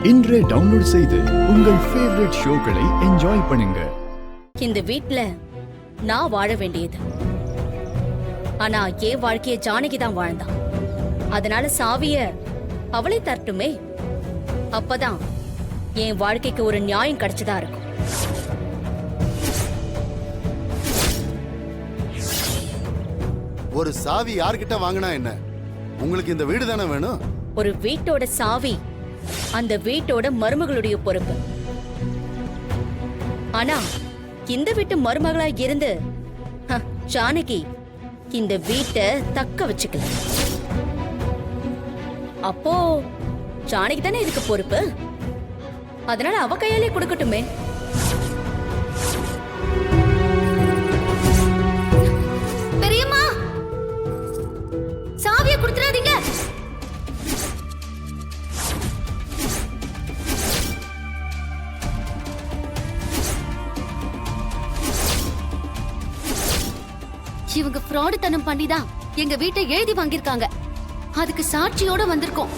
இன்றே டவுன்லோட் செய்து உங்கள் ஃபேவரட் ஷோக்களை என்ஜாய் பண்ணுங்க. இந்த வீட்ல நான் வாழ வேண்டியது, ஆனா என் வாழ்க்கைய ஜானகி தான் வாழ்ந்தான். அதனால சாவிய அவளை தரட்டுமே, அப்பதான் என் வாழ்க்கைக்கு ஒரு நியாயம் கிடைச்சதா இருக்கும். ஒரு சாவி யார்கிட்ட வாங்கினா என்ன? உங்களுக்கு இந்த வீடு தானே வேணும்? ஒரு வீட்டோட சாவி அந்த வீட்டோட மருமகளுடைய பொறுப்பு. ஆனா இந்த வீட்டு மருமகளா இருந்து ஜானகி இந்த வீட்டை தக்க வச்சுக்கல. அப்போ ஜானகி தானே இதுக்கு பொறுப்பு. அதனால அவ கையாலே கொடுக்கட்டுமே. பெரியம்மா, சாவியை கொடுத்துறாதீங்க. இவங்க ஃப்ராடு தனம் பண்ணிதான் எங்க வீட்டை எழுதி வாங்கிருக்காங்க. அதுக்கு சாட்சியோட வந்திருக்கோம்.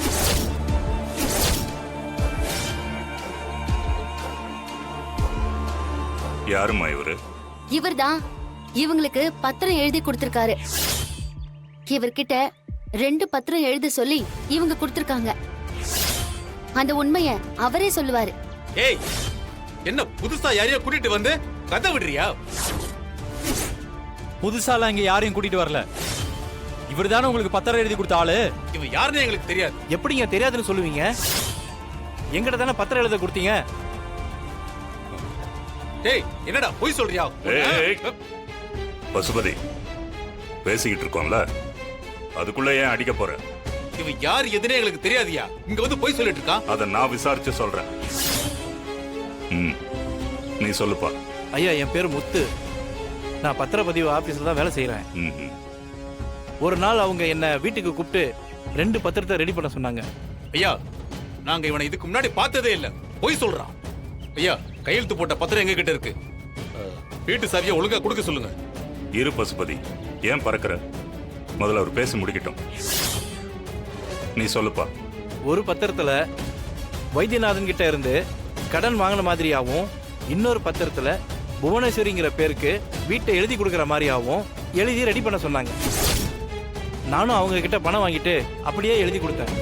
யாருமா இவரு? இவர்தான் இவங்களுக்கு பத்திரம் எழுதி கொடுத்திருக்காரு. இவர்கிட்ட 2 பத்திரம் எழுத சொல்லி இவங்க கொடுத்திருக்காங்க. அந்த உண்மைய அவரே சொல்லுவாரு. ஏய், என்ன புதுசா யாரையோ கூட்டிட்டு வந்து கதை விடுறியா? புதுசாலாம் இங்க யாரையும் கூட்டிட்டு வரல. இவர்தானே உங்களுக்கு பத்திரம் எழுதி கொடுத்த ஆளு. இவன் யாருன்னு எங்களுக்கு தெரியாது. எப்படிங்க தெரியாதுன்னு சொல்லுவீங்க? எங்கிட்ட தானே பத்திரம் எழுத கொடுத்தீங்க. டேய், என்னடா போய் சொல்றியா? ஏய், பசுபதி, பேசிக்கிட்டு இருக்கோம்ல, அதுக்குள்ள ஏன் அடிக்க போற? இவன் யார் எதுனே எங்களுக்கு தெரியாதியா? இங்க வந்து போய் சொல்லிட்டு இருக்கான். அத நான் விசாரிச்சு சொல்றேன். நீ சொல்லுப்பா. ஐயா, என் பேரு முத்து. நான் பத்திரப்பதிவு ஆபீஸ்ல தான் வேலை செய்யறேன். ஒரு நாள் அவங்க என்ன வீட்டுக்கு கூப்பிட்டு 2 பத்திரத்தை ரெடி பண்ண சொன்னாங்க. ஐயா, நாங்க இவனை இதுக்கு முன்னாடி பார்த்ததே இல்ல. போய் சொல்றான். ஐயா, கையெழுத்து போட்ட பத்திரம் எங்க கிட்ட இருக்கு. வீட்டு சாவியை ஒழுங்கா கொடுக்க சொல்லுங்க. இரு பசுபதி, ஏன் பறக்கிற? முதல்ல அவர் பேசி முடிக்கட்டும். நீ சொல்லுப்பா. ஒரு பத்திரத்துல வைத்தியநாதன் கிட்ட இருந்து கடன் வாங்கின மாதிரியாவும், இன்னொரு பத்திரத்துல புவனேஸ்வரிங்கிற பேருக்கு வீட்டை எழுதி கொடுக்கற மாதிரியாவும் எழுதி ரெடி பண்ண சொன்னாங்க. நானும் அவங்க கிட்ட பணம் வாங்கிட்டு அப்படியே எழுதி கொடுத்தேன்.